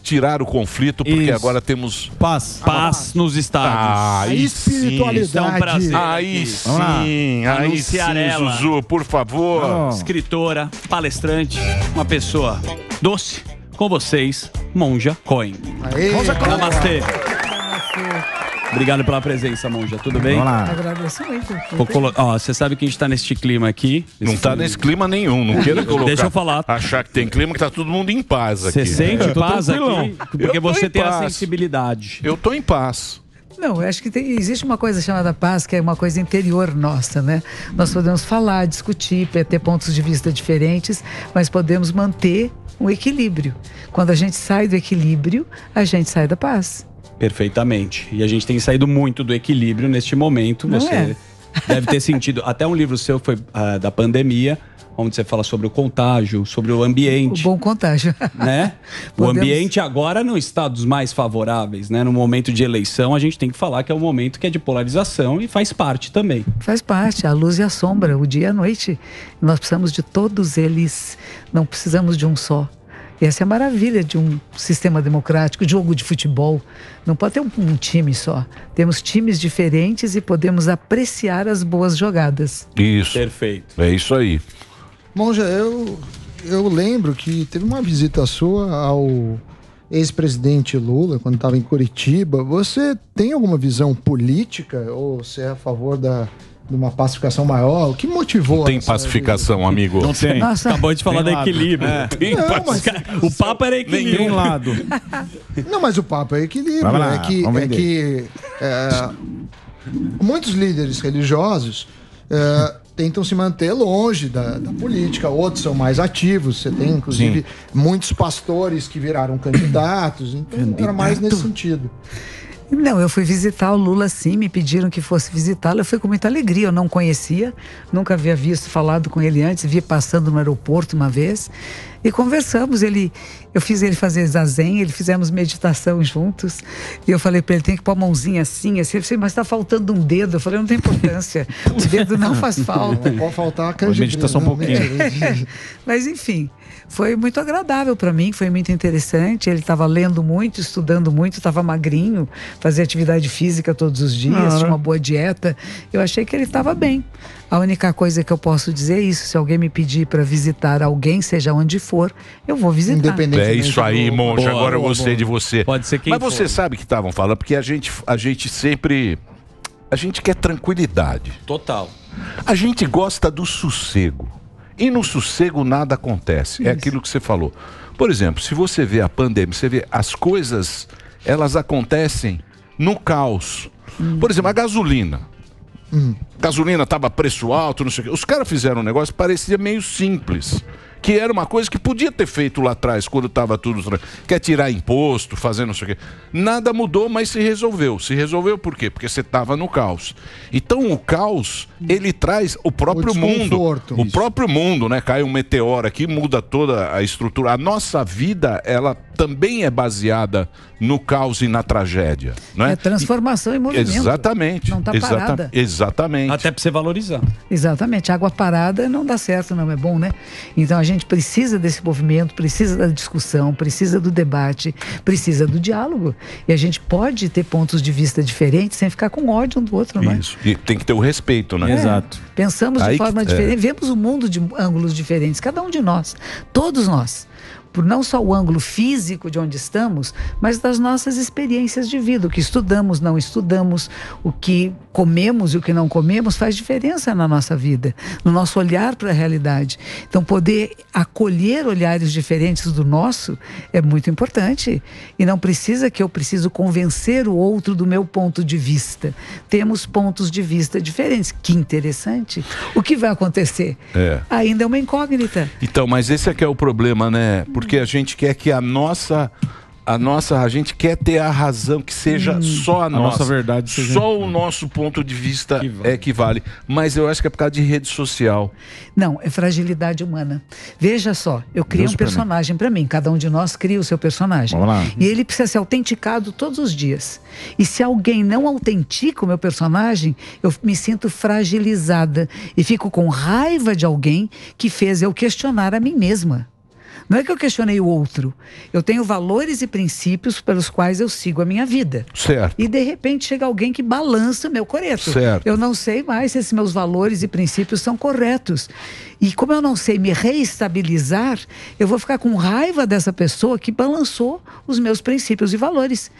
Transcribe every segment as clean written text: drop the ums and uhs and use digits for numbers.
tirar o conflito, porque agora temos paz nos estádios. Aí sim. É um prazer. Aí sim, aí sim, ela, Zuzu, por favor. escritora, palestrante, uma pessoa doce, com vocês, Monja Cohen. Monja Cohen. Namastê. Obrigado pela presença, Monja. Tudo bem? Agradeço muito. Você sabe que a gente está nesse clima aqui. Não tá nesse clima nenhum, não queira colocar. Deixa eu falar. Achar que tem clima, que tá todo mundo em paz aqui. Você sente paz aqui? Porque Eu tô você em tem a paz. sensibilidade. Eu tô em paz. Não, eu acho que existe uma coisa chamada paz, que é uma coisa interior nossa, né? Nós podemos falar, discutir, ter pontos de vista diferentes, mas podemos manter um equilíbrio. Quando a gente sai do equilíbrio, a gente sai da paz. Perfeitamente. E a gente tem saído muito do equilíbrio neste momento. Não Você deve ter sentido. Até um livro seu foi da pandemia, onde você fala sobre o contágio, sobre o ambiente. O bom contágio. Né? O ambiente agora não está dos mais favoráveis, né? No momento de eleição, a gente tem que falar que é um momento que é de polarização e faz parte também. Faz parte, a luz e a sombra, o dia e a noite. Nós precisamos de todos eles, não precisamos de um só. E essa é a maravilha de um sistema democrático, jogo de futebol. Não pode ter um time só. Temos times diferentes e podemos apreciar as boas jogadas. Isso. Perfeito. É isso aí. Monja, eu lembro que teve uma visita sua ao ex-presidente Lula, quando estava em Curitiba. Você tem alguma visão política? Ou você é a favor de uma pacificação maior? O que motivou? Não tem pacificação, amigo. Não tem. Nossa. Acabou de falar Tem do lado. equilíbrio. Tem Não, pacificação. O papo era equilíbrio. Nenhum lado. Não, mas o papo é equilíbrio. Vai lá, É que muitos líderes religiosos tentam se manter longe da política, outros são mais ativos. Você tem, inclusive, muitos pastores que viraram candidatos. Então, era mais nesse sentido. Não, eu fui visitar o Lula, sim, me pediram que fosse visitá-lo, eu fui com muita alegria, eu não conhecia, nunca havia falado com ele antes, vi passando no aeroporto uma vez, e conversamos, eu fiz ele fazer zazen, fizemos meditação juntos, e eu falei para ele, tem que pôr a mãozinha assim, ele disse, mas está faltando um dedo, eu falei, não tem importância, o dedo não faz falta. Não pode faltar a canjibrina. Meditação um pouquinho. Mas enfim, foi muito agradável para mim, foi muito interessante. Ele estava lendo muito, estudando muito, estava magrinho, fazia atividade física todos os dias, tinha uma boa dieta. Eu achei que ele estava bem. A única coisa que eu posso dizer é isso: se alguém me pedir para visitar alguém, seja onde for, eu vou visitar. Independente. É isso aí, Monja. Agora eu gostei de você. Pode ser quem Mas você for. sabe que estavam falando, porque a gente sempre... A gente quer tranquilidade. Total. A gente gosta do sossego. E no sossego nada acontece. É aquilo que você falou. Por exemplo, se você vê a pandemia, você vê as coisas, elas acontecem no caos. Por exemplo, a gasolina. Gasolina estava preço alto, não sei o quê. Os caras fizeram um negócio que parecia meio simples. Que era uma coisa que podia ter feito lá atrás, quando estava tudo... Quer tirar imposto, fazer não sei o quê. Nada mudou, mas se resolveu. Se resolveu por quê? Porque você estava no caos. Então o caos, ele traz o próprio mundo. O próprio mundo, né? Cai um meteoro aqui, muda toda a estrutura. A nossa vida, ela também é baseada no caos e na tragédia. Não é? É transformação em movimento. Exatamente. Não está parada. Exatamente. Até para você valorizar. Exatamente. Água parada não dá certo, não é bom, né? Então a gente precisa desse movimento, precisa da discussão, precisa do debate, precisa do diálogo. E a gente pode ter pontos de vista diferentes sem ficar com ódio um do outro, não é? Isso. E tem que ter o respeito, né? Exato. Pensamos de forma diferente, vemos o mundo de ângulos diferentes, cada um de nós, todos nós. Por não só o ângulo físico de onde estamos, mas das nossas experiências de vida. O que estudamos, não estudamos, o que comemos e o que não comemos faz diferença na nossa vida, no nosso olhar para a realidade. Então, poder acolher olhares diferentes do nosso é muito importante. E não precisa que eu preciso convencer o outro do meu ponto de vista. Temos pontos de vista diferentes. Que interessante. O que vai acontecer? Ainda é uma incógnita. Então, mas esse é que é o problema, né? Porque a gente quer que a gente quer ter a razão, que seja só a nossa verdade, seja... só o nosso ponto de vista que vale. Mas eu acho que é por causa de rede social. Não, é fragilidade humana. Veja só, eu criei um personagem para mim, cada um de nós cria o seu personagem. Vamos lá. E ele precisa ser autenticado todos os dias. E se alguém não autentica o meu personagem, eu me sinto fragilizada e fico com raiva de alguém que fez eu questionar a mim mesma. Não é que eu questionei o outro. Eu tenho valores e princípios pelos quais eu sigo a minha vida. Certo. E de repente chega alguém que balança meu coreto. Certo. Eu não sei mais se esses meus valores e princípios são corretos. E como eu não sei me reestabilizar, eu vou ficar com raiva dessa pessoa que balançou os meus princípios e valores.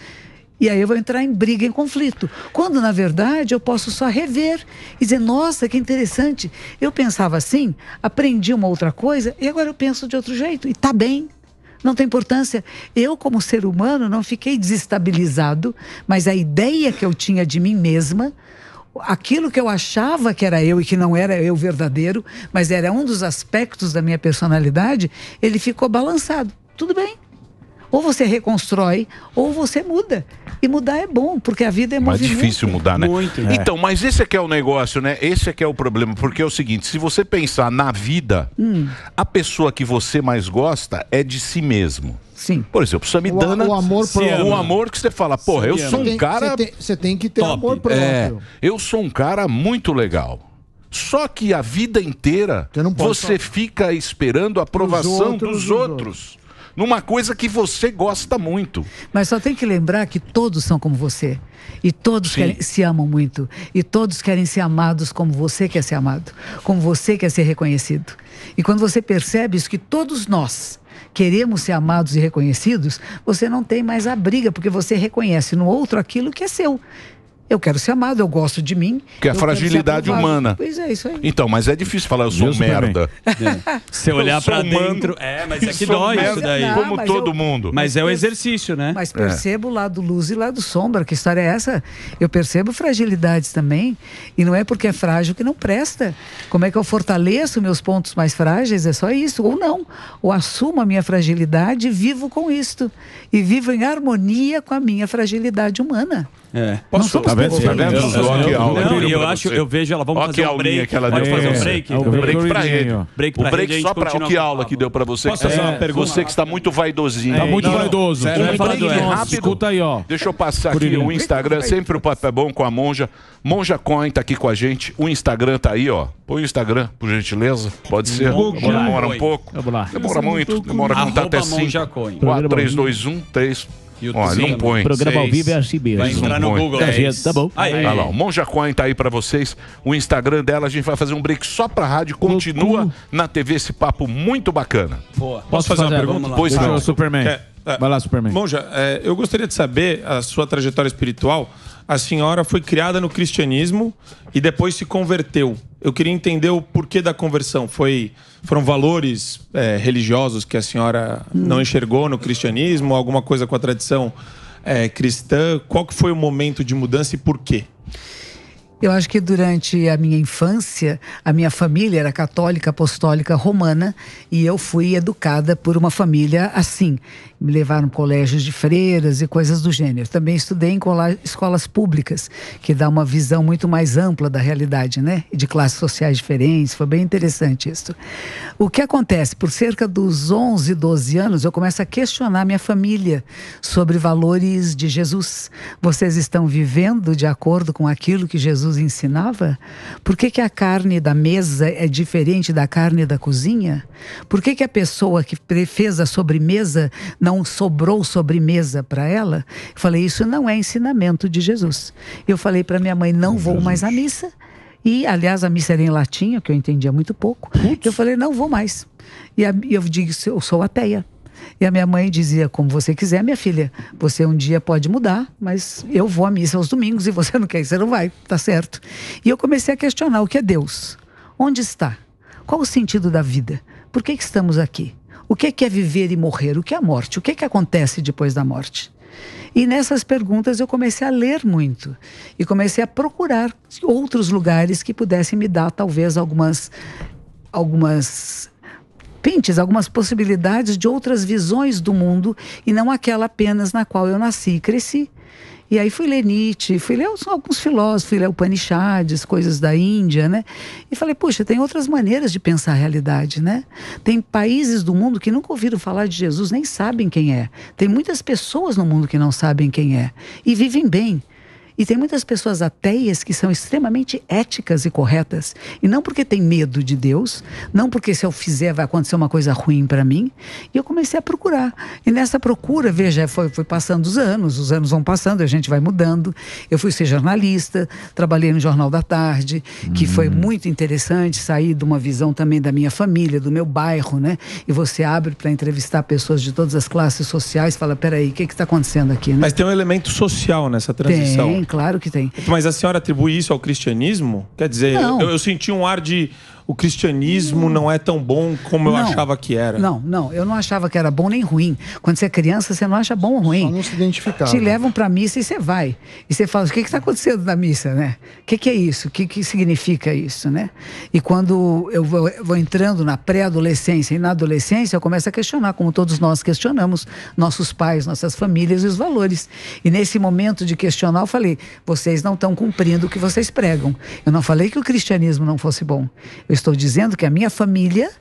E aí eu vou entrar em briga, em conflito. Quando, na verdade, eu posso só rever e dizer, nossa, que interessante. Eu pensava assim, aprendi uma outra coisa e agora eu penso de outro jeito. E tá bem, não tem importância. Eu, como ser humano, não fiquei desestabilizado, mas a ideia que eu tinha de mim mesma, aquilo que eu achava que era eu e que não era eu verdadeiro, mas era um dos aspectos da minha personalidade, ele ficou balançado. Tudo bem. Ou você reconstrói, ou você muda. E mudar é bom, porque a vida é movimento. Mais difícil mudar, né? Muito. Então, mas esse é que é o negócio, né? Esse é que é o problema, porque é o seguinte, se você pensar na vida, a pessoa que você mais gosta é de si mesmo. Sim. Por exemplo, Samidana, o amor próprio. o amor que você fala, porra, eu sou um cara... Você tem que ter top. amor próprio. eu sou um cara muito legal. Só que a vida inteira Você não pode você fica esperando a aprovação dos outros. Numa coisa que você gosta muito. Mas só tem que lembrar que todos são como você. E todos se amam muito. E todos querem ser amados como você quer ser amado. Como você quer ser reconhecido. E quando você percebe isso, que todos nós queremos ser amados e reconhecidos, você não tem mais a briga, porque você reconhece no outro aquilo que é seu. Eu quero ser amado, eu gosto de mim. Que é a fragilidade humana. Pois é, isso aí. Então, mas é difícil falar, eu sou um merda. Você olhar Eu sou pra humano. dentro. Mas é que Sou dói merda isso daí. Não, como mas todo mundo. Mas é o exercício, né? Mas percebo o lado luz e o lado sombra. Que história é essa? Eu percebo fragilidades também. E não é porque é frágil que não presta. Como é que eu fortaleço meus pontos mais frágeis? É só isso. Ou não. Ou assumo a minha fragilidade e vivo com isto. E vivo em harmonia com a minha fragilidade humana. Posso? Tá vendo? Tá vendo? Eu vejo ela. Vamos fazer um break. Que ela deu. Vamos fazer um break? O break pra ele. Break O pra break rede, só a gente pra... continua Que com o aula papo. que deu pra você. Posso fazer uma pergunta? Você que está muito vaidosinho. Tá muito vaidoso. Um break nossa, rápido. Escuta aí, ó. Deixa eu passar aqui o Instagram. Sempre o papo é bom com a Monja. Monja Coin tá aqui com a gente. O Instagram tá aí, ó. Põe o Instagram, por gentileza. Pode ser. Demora um pouco. Vamos lá. Demora muito. Demora a contar até 5. 4, 3, 2, 1, 3. Ó, não põe. Programa ao vivo é assim mesmo. Vai entrar no Google. Tá bom. Olha lá, o Monja Coin tá aí pra vocês. O Instagram dela, a gente vai fazer um break só pra rádio. Continua na TV esse papo muito bacana. Boa. Posso fazer uma pergunta? Vamos lá. Pois não. Superman. Vai lá, Superman. Monja, eu gostaria de saber a sua trajetória espiritual. A senhora foi criada no cristianismo e depois se converteu. Eu queria entender o porquê da conversão. Foram valores religiosos que a senhora não enxergou no cristianismo? Alguma coisa com a tradição cristã? Qual que foi o momento de mudança e por quê? Eu acho que durante a minha infância, a minha família era católica, apostólica, romana, e eu fui educada por uma família assim. Me levaram a colégios de freiras e coisas do gênero. Também estudei em escolas públicas, que dá uma visão muito mais ampla da realidade, né? E de classes sociais diferentes. Foi bem interessante isso. O que acontece? Por cerca dos 11, 12 anos, eu começo a questionar minha família sobre valores de Jesus. Vocês estão vivendo de acordo com aquilo que Jesus ensinava? Por que a carne da mesa é diferente da carne da cozinha? Por que a pessoa que fez a sobremesa não sobrou sobremesa para ela? Eu falei, isso não é ensinamento de Jesus. Eu falei para minha mãe, não vou mais à missa. E, aliás, a missa era em latim, que eu entendia muito pouco. Eu falei, não vou mais. E eu digo, eu sou ateia. E a minha mãe dizia, como você quiser, minha filha, você um dia pode mudar, mas eu vou à missa aos domingos e você não quer, você não vai, tá certo. E eu comecei a questionar o que é Deus. Onde está? Qual o sentido da vida? Por que estamos aqui? O que é viver e morrer? O que é a morte? O que acontece depois da morte? E nessas perguntas eu comecei a ler muito. E comecei a procurar outros lugares que pudessem me dar talvez algumas possibilidades de outras visões do mundo e não aquela apenas na qual eu nasci e cresci. E aí fui ler Nietzsche, fui ler alguns filósofos, fui ler Upanishads, coisas da Índia, né? E falei, puxa, tem outras maneiras de pensar a realidade, né? Tem países do mundo que nunca ouviram falar de Jesus, nem sabem quem é. Tem muitas pessoas no mundo que não sabem quem é e vivem bem. E tem muitas pessoas ateias que são extremamente éticas e corretas. E não porque tem medo de Deus, não porque se eu fizer vai acontecer uma coisa ruim para mim. E eu comecei a procurar. E nessa procura, veja, foi passando os anos vão passando, a gente vai mudando. Eu fui ser jornalista, trabalhei no Jornal da Tarde, que foi muito interessante, sair de uma visão também da minha família, do meu bairro, né? E você abre para entrevistar pessoas de todas as classes sociais, fala, peraí, o que está acontecendo aqui, né? Mas tem um elemento social nessa transição. Tem, claro que tem. Mas a senhora atribui isso ao cristianismo? Quer dizer, eu senti um ar de... O cristianismo não é tão bom como eu achava que era. Não, eu não achava que era bom nem ruim. Quando você é criança, você não acha bom ou ruim. Só não se identificava. Te levam para a missa e você vai. E você fala, o que está acontecendo na missa, né? O que é isso? O que significa isso, né? E quando eu vou entrando na pré-adolescência e na adolescência, eu começo a questionar, como todos nós questionamos, nossos pais, nossas famílias e os valores. E nesse momento de questionar, eu falei, vocês não estão cumprindo o que vocês pregam. Eu não falei que o cristianismo não fosse bom. Eu estou dizendo que a minha família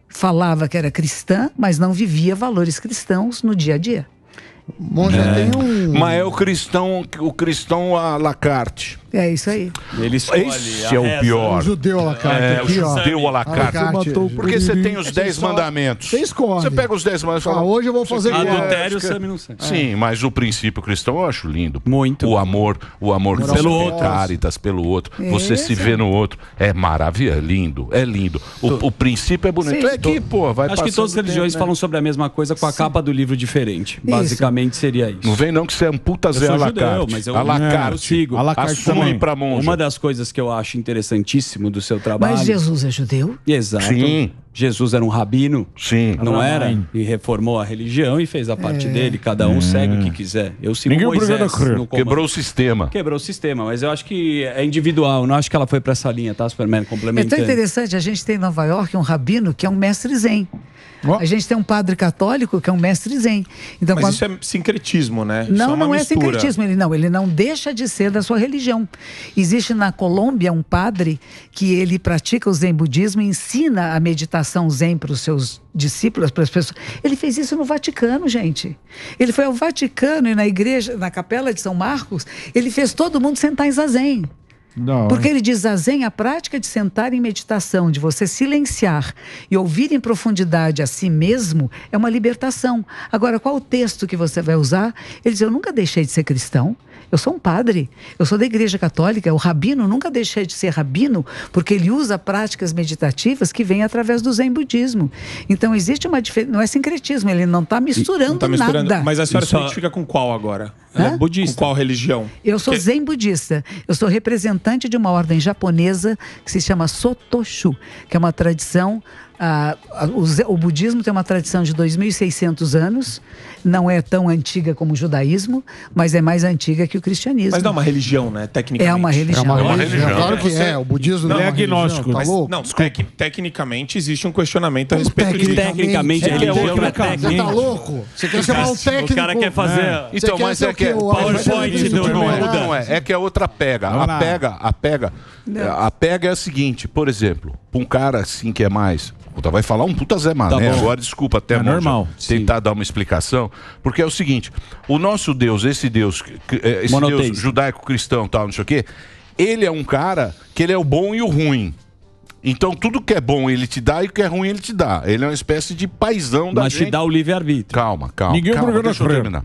falava que era cristã, mas não vivia valores cristãos no dia a dia. Bom, já tem um... Mas é o cristão à la carte. É isso aí. Ele escolhe Esse é o pior. O judeu à la carte. O judeu à la carte. Porque você tem os 10 mandamentos. Você escolhe. Você pega os 10 mandamentos e fala... hoje eu vou fazer adultério, Sami não sei. Sim, mas o princípio cristão eu acho lindo. Muito. O amor pelo outro. Caritas, pelo outro. Você se vê no outro. É maravilha, é lindo. É lindo. O princípio é bonito. Sim. É que, pô, vai Acho que todas as religiões falam sobre a mesma coisa com a capa do livro diferente. Basicamente seria isso. Não vem não que você é um puta Zé sou à la judeu, carte. mas eu sigo. À la carte Assume também. pra monja. Uma das coisas que eu acho interessantíssimo do seu trabalho... Mas Jesus é judeu? Exato. Sim. Jesus era um rabino, Sim. não era? E reformou a religião e fez a parte dele. Cada um segue o que quiser. Eu sigo Moisés. No Quebrou o sistema. Quebrou o sistema, mas eu acho que é individual. Não acho que ela foi pra essa linha, tá, Superman? É Complementando. tão interessante, a gente tem em Nova York um rabino que é um mestre zen. A gente tem um padre católico que é um mestre zen. Então, Mas isso é sincretismo, né? Isso Não, uma não é mistura. sincretismo. Ele não deixa de ser da sua religião. Existe na Colômbia um padre que ele pratica o zen budismo e ensina a meditação zen para os seus discípulos, para as pessoas. Ele fez isso no Vaticano, gente. Ele foi ao Vaticano e na igreja, na capela de São Marcos, ele fez todo mundo sentar em zazen. Porque ele diz zazen, a prática de sentar em meditação, de você silenciar e ouvir em profundidade a si mesmo, é uma libertação. Agora, qual o texto que você vai usar? Ele diz, eu nunca deixei de ser cristão. Eu sou um padre, eu sou da Igreja Católica, o rabino nunca deixei de ser rabino, porque ele usa práticas meditativas que vêm através do Zen budismo. Então existe uma diferença, não é sincretismo, ele não está misturando, nada. Mas a senhora se identifica com qual agora? Ela é budista. Com qual religião? Eu sou Zen budista, eu sou representante de uma ordem japonesa que se chama Sotoshu, que é uma tradição... o budismo tem uma tradição de 2.600 anos, não é tão antiga como o judaísmo, mas é mais antiga que o cristianismo. Mas não é uma religião, né? Tecnicamente. É uma religião. É uma religião. Claro que é. O budismo não é agnóstico. Tá louco? Não, tecnicamente existe um questionamento a respeito disso. Tecnicamente, a religião não é Você tá técnica. louco? Você quer chamar o técnico? O cara quer fazer... Então, mas é que PowerPoint do não é que a outra pega. A pega é a seguinte, por exemplo, pra um cara assim que é mais... Puta, vai falar um puta Zé Mané agora, desculpa até normal. tentar dar uma explicação, porque é o seguinte, o nosso Deus, esse Deus judaico-cristão, tal, não sei o quê, ele é um cara que ele é o bom e o ruim. Então tudo que é bom ele te dá e o que é ruim ele te dá. Ele é uma espécie de paizão da gente. Mas te dá o livre-arbítrio. Calma, Ninguém deixa eu terminar.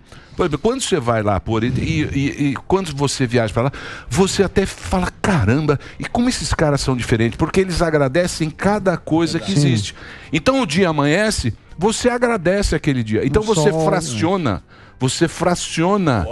Quando você vai lá por e quando você viaja para lá, você até fala, caramba, e como esses caras são diferentes? Porque eles agradecem cada coisa que existe. Então o dia amanhece, você agradece aquele dia. Então você fraciona. Você fraciona.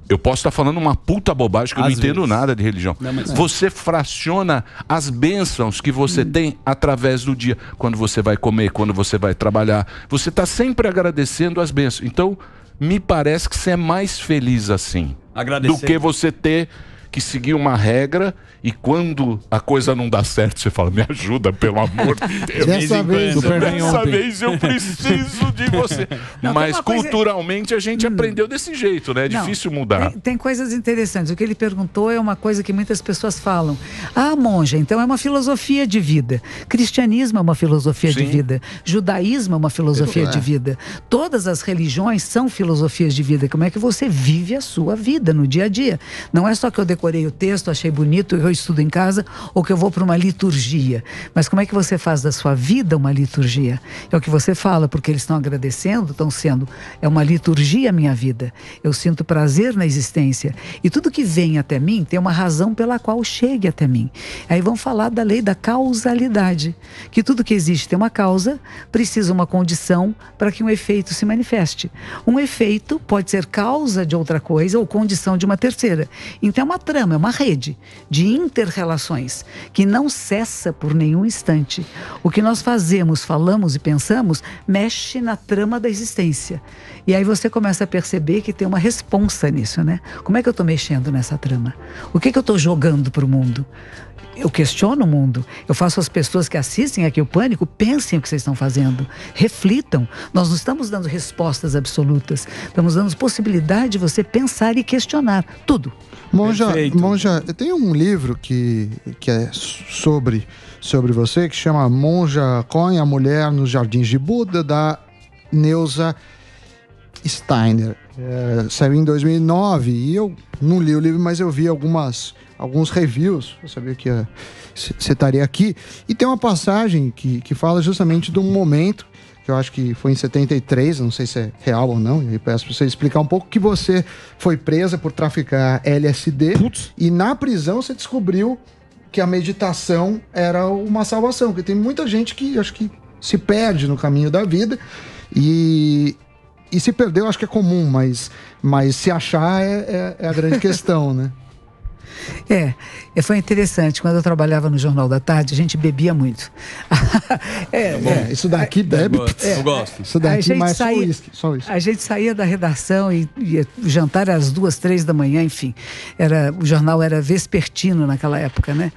Eu posso estar falando uma puta bobagem que eu não entendo nada de religião. Você fraciona as bênçãos que você tem através do dia. Quando você vai comer, quando você vai trabalhar. Você está sempre agradecendo as bênçãos. Então, me parece que você é mais feliz assim. Do que você ter que seguir uma regra e quando a coisa não dá certo, você fala, me ajuda, pelo amor de Deus. Dessa vez eu preciso de você. Não, mas coisa... culturalmente a gente aprendeu desse jeito, né? É difícil mudar. Tem coisas interessantes. O que ele perguntou é uma coisa que muitas pessoas falam. Ah, monja, então é uma filosofia de vida. Cristianismo é uma filosofia de vida. Judaísmo é uma filosofia de vida. Todas as religiões são filosofias de vida. Como é que você vive a sua vida no dia a dia? Não é só que eu decorei o texto, achei bonito, eu estudo em casa, ou que eu vou para uma liturgia. Mas como é que você faz da sua vida uma liturgia? É o que você fala, porque eles estão agradecendo, estão sendo, é uma liturgia a minha vida. Eu sinto prazer na existência. E tudo que vem até mim tem uma razão pela qual chegue até mim. Aí vão falar da lei da causalidade, que tudo que existe tem uma causa, precisa uma condição para que um efeito se manifeste. Um efeito pode ser causa de outra coisa ou condição de uma terceira. Então é uma trama, é uma rede de inter-relações que não cessa por nenhum instante. O que nós fazemos, falamos e pensamos mexe na trama da existência. E aí você começa a perceber que tem uma responsa nisso, né? Como é que eu estou mexendo nessa trama? O que eu estou jogando para o mundo? Eu questiono o mundo. Eu faço as pessoas que assistem aqui o Pânico pensem o que vocês estão fazendo. Reflitam. Nós não estamos dando respostas absolutas. Estamos dando possibilidade de você pensar e questionar tudo. Monja, eu tenho um livro que é sobre você, que chama Monja Cohen, a Mulher nos Jardins de Buda, da Neuza Steiner. Saiu em 2009 e eu não li o livro, mas eu vi alguns reviews, eu sabia que você estaria aqui. E tem uma passagem que fala justamente de um momento, que eu acho que foi em 73, não sei se é real ou não, e aí peço para você explicar um pouco, que você foi presa por traficar LSD. E na prisão você descobriu que a meditação era uma salvação, porque tem muita gente que acho que se perde no caminho da vida e se perder eu acho que é comum, mas se achar é a grande questão, né? Foi interessante. Quando eu trabalhava no Jornal da Tarde, a gente bebia muito. Isso daqui bebe. Eu gosto. Isso daqui mais só uísque. A gente saía da redação e jantar às 2, 3 da manhã, enfim. O jornal era vespertino naquela época, né?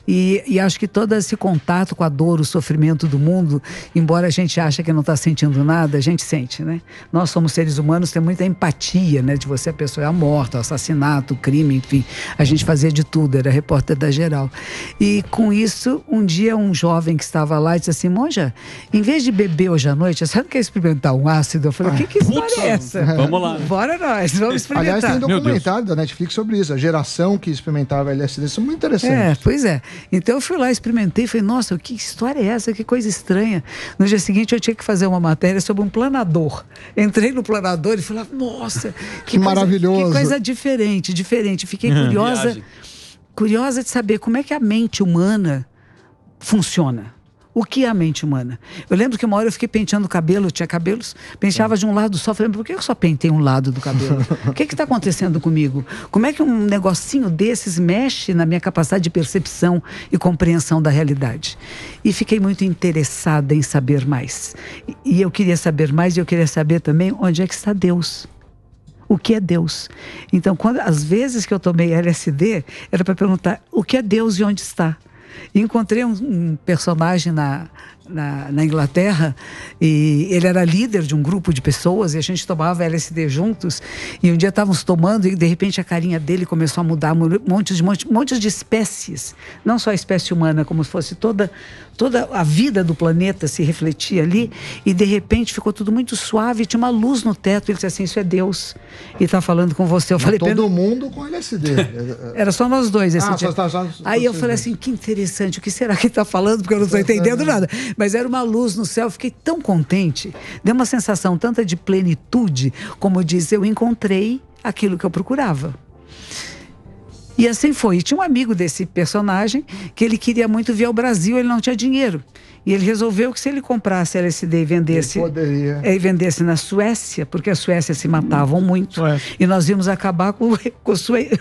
E acho que todo esse contato com a dor, o sofrimento do mundo, embora a gente ache que não está sentindo nada, a gente sente, né? Nós somos seres humanos, tem muita empatia, né? De você, a pessoa é a morte, o assassinato, o crime, enfim. A gente fazia de tudo, era repórter da Geral. E com isso, um dia um jovem que estava lá disse assim, monja, em vez de beber hoje à noite, você não quer experimentar um ácido? Eu falei, que história é essa? Vamos lá. Bora nós, vamos experimentar. Aliás, tem um documentário da Netflix sobre isso, a geração que experimentava LSD, isso é muito interessante. Pois é. Então eu fui lá, experimentei e falei, nossa, que história é essa? Que coisa estranha. No dia seguinte eu tinha que fazer uma matéria sobre um planador. Entrei no planador e falei, nossa, que maravilhoso. Que coisa diferente. Fiquei curiosa de saber como é que a mente humana funciona. O que é a mente humana? Eu lembro que uma hora eu fiquei penteando o cabelo, eu tinha cabelos, penteava de um lado só, falei, por que eu só pentei um lado do cabelo? O que está acontecendo comigo? Como é que um negocinho desses mexe na minha capacidade de percepção e compreensão da realidade? E fiquei muito interessada em saber mais. E eu queria saber mais e eu queria saber também onde é que está Deus. O que é Deus? Então, às vezes que eu tomei LSD, era para perguntar o que é Deus e onde está. E encontrei um personagem na Inglaterra e ele era líder de um grupo de pessoas e a gente tomava LSD juntos e um dia estávamos tomando e de repente a carinha dele começou a mudar, montes de espécies, não só a espécie humana, como se fosse toda a vida do planeta se refletia ali e de repente ficou tudo muito suave, tinha uma luz no teto, ele disse assim, isso é Deus e está falando com você. Eu falei, todo mundo com LSD. Era só nós dois esse dia. Aí eu falei assim, que interessante, o que será que ele está falando? Porque eu não estou entendendo nada. Mas era uma luz no céu, fiquei tão contente. Deu uma sensação tanta de plenitude, como diz, eu encontrei aquilo que eu procurava. E assim foi. E tinha um amigo desse personagem que ele queria muito vir ao Brasil, ele não tinha dinheiro. E ele resolveu que se ele comprasse LSD e vendesse, e vendesse na Suécia, porque a Suécia se matavam muito, e nós íamos acabar com o suicídio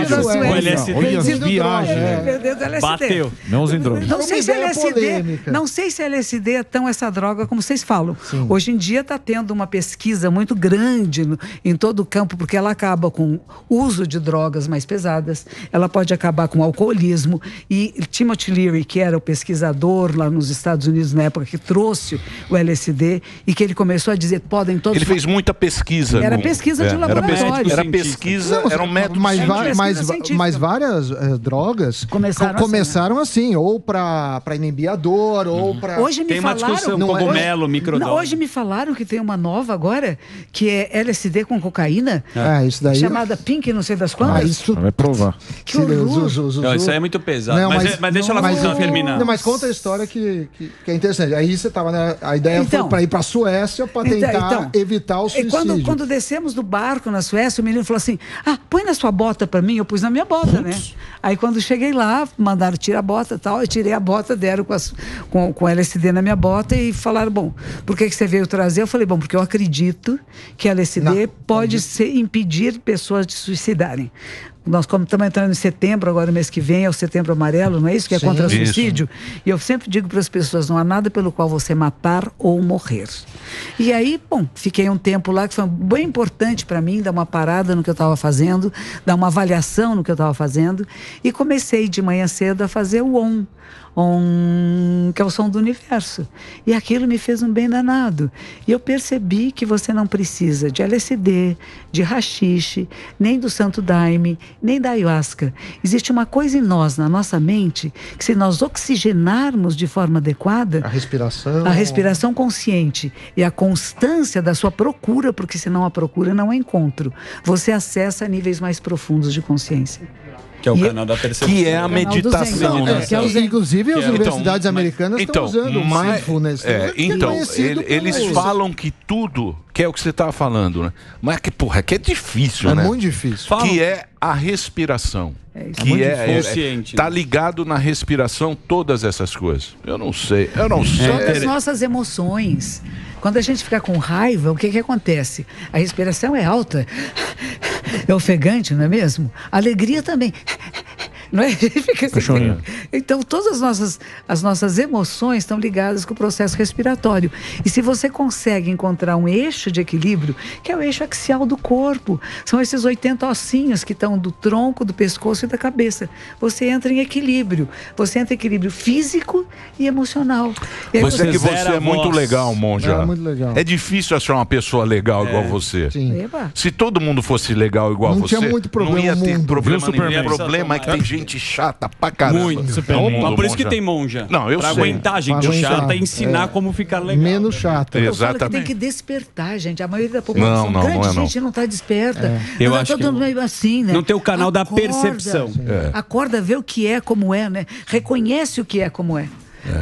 da Suécia. Vendendo LSD. Bateu. Não usem drogas. Não sei se LSD é tão essa droga como vocês falam. Sim. Hoje em dia está tendo uma pesquisa muito grande em todo o campo, porque ela acaba com o uso de drogas mais pesadas, ela pode acabar com o alcoolismo. E Timothy Leary, que era o pesquisador lá nos Estados Unidos na época que trouxe o LSD e que ele começou a dizer podem todos... Ele fez muita pesquisa. Era pesquisa de laboratório. Era pesquisa, era um método mas várias drogas começaram assim, ou para inibir a dor, ou para... Hoje me falaram... Tem uma discussão, cogumelo, microdose. Hoje me falaram que tem uma nova agora, que é LSD com cocaína, isso daí... chamada Pink, não sei das quantas. Isso vai provar. Que horror. Não, isso aí é muito pesado. Não, mas deixa ela terminar. Não, mas conta a história que é interessante. Aí você tava, né? A ideia foi para ir para a Suécia para tentar evitar o suicídio. Quando descemos do barco na Suécia, o menino falou assim: põe na sua bota para mim. Eu pus na minha bota, né? Aí quando cheguei lá, mandaram tirar a bota e tal. Eu tirei a bota, deram com LSD na minha bota e falaram: bom, por que você veio trazer? Eu falei: bom, porque eu acredito que LSD pode impedir pessoas de suicidarem. Nós estamos entrando em setembro, agora o mês que vem é o Setembro Amarelo, não é isso? Que é contra o suicídio. E eu sempre digo para as pessoas, não há nada pelo qual você matar ou morrer. E aí, bom, fiquei um tempo lá, que foi bem importante para mim, dar uma parada no que eu estava fazendo, dar uma avaliação no que eu estava fazendo, e comecei de manhã cedo a fazer o OM, que é o som do universo. E aquilo me fez um bem danado. E eu percebi que você não precisa de LSD, de haxixe, nem do santo daime, nem da ayahuasca. Existe uma coisa em nós, na nossa mente, que se nós oxigenarmos de forma adequada... A respiração consciente e a constância da sua procura, porque senão a procura não é encontro. Você acessa níveis mais profundos de consciência. Que é o canal da percepção. Que é a meditação, né? Inclusive as universidades americanas estão usando mindfulness. Eles falam que tudo, que é o que você estava falando, né? Mas que é difícil, né? É muito difícil. Que é a respiração. Tá ligado na respiração todas essas coisas. Eu não sei. São as nossas emoções. Quando a gente fica com raiva, o que acontece? A respiração é alta, é ofegante, não é mesmo? A alegria também. Não é? Fica assim, então, todas as nossas emoções estão ligadas com o processo respiratório. E se você consegue encontrar um eixo de equilíbrio, que é o eixo axial do corpo, são esses 80 ossinhos que estão do tronco, do pescoço e da cabeça. Você entra em equilíbrio. Você entra em equilíbrio físico e emocional. E você é muito legal, Monja. É muito legal. É difícil achar uma pessoa legal igual você. Sim. Se todo mundo fosse legal igual não você, tinha muito problema, não ia ter problema nenhum. O problema é que tem gente chata pra caramba. Muito. Mas por isso que tem monja. Não, eu pra sei. aguentar a gente chata e ensinar como ficar legal. Menos chata. Eu falo que tem que despertar, gente. A maioria da população, gente não está desperta. Eu acho que meio assim, né? Não tem o canal da percepção. Acorda, vê o que é, como é, né? Reconhece o que é, como é.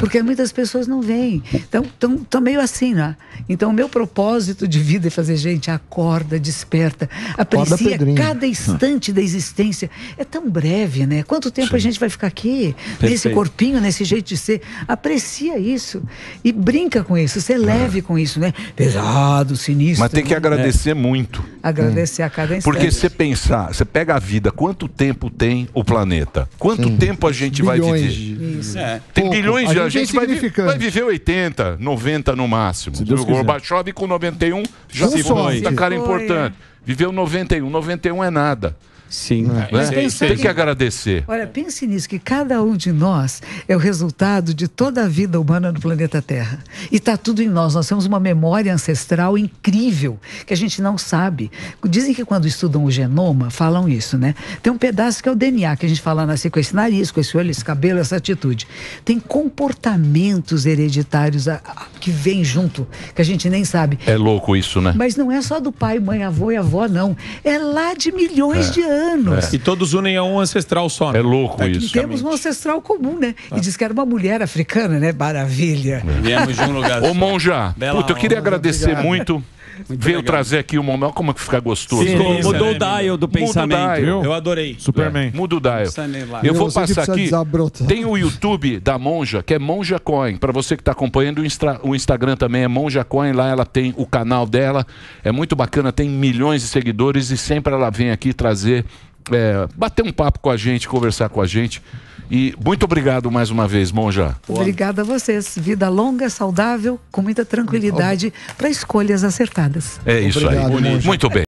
Porque muitas pessoas não veem. Então, estão meio assim, né? Então, o meu propósito de vida é fazer, gente, acorda, desperta, aprecia cada instante da existência. É tão breve, né? Quanto tempo a gente vai ficar aqui? Nesse corpinho, nesse jeito de ser? Aprecia isso e brinca com isso, ser leve com isso, né? Pesado, sinistro. Mas tem que agradecer muito. Agradecer a cada instante. Porque você pensar, você pega a vida, quanto tempo tem o planeta? Quanto tempo a gente vai viver? Isso. Tem bilhões de... A gente vai viver 80, 90 no máximo. O Gorbachev com 91 já foi. Cara importante. Viveu 91. 91 é nada. Sim. Tem que agradecer. Olha, pense nisso, que cada um de nós é o resultado de toda a vida humana no planeta Terra. E está tudo em nós. Nós temos uma memória ancestral incrível, que a gente não sabe. Dizem que quando estudam o genoma, falam isso, né? Tem um pedaço que é o DNA, que a gente fala, nascer com esse nariz, com esse olho, esse cabelo, essa atitude. Tem comportamentos hereditários que vêm junto, que a gente nem sabe. É louco isso, né? Mas não é só do pai, mãe, avô e avó, não. É lá de milhões de anos. anos. E todos unem a um ancestral só. Né? É louco isso. Temos um ancestral comum, né? E diz que era uma mulher africana, né? Maravilha. Viemos de um lugar. Ô, Monja, Bela puta, eu queria agradecer obrigado. muito. Veio legal. trazer aqui o momento. Como é que fica gostoso? Sim, né? mudou o dial do Muda o pensamento. dial. Eu adorei. Superman. Muda o dial. Eu Eu vou sei que passar precisa aqui. desabrotar. Tem o YouTube da Monja, que é Monja Coin. Para você que está acompanhando, o Instagram também é Monja Coin. Lá ela tem o canal dela. É muito bacana, tem milhões de seguidores e sempre ela vem aqui trazer, bater um papo com a gente, conversar com a gente. E muito obrigado mais uma vez, Monja. Obrigada a vocês. Vida longa, saudável, com muita tranquilidade para escolhas acertadas. É isso Obrigado, aí. Monja. Muito bem.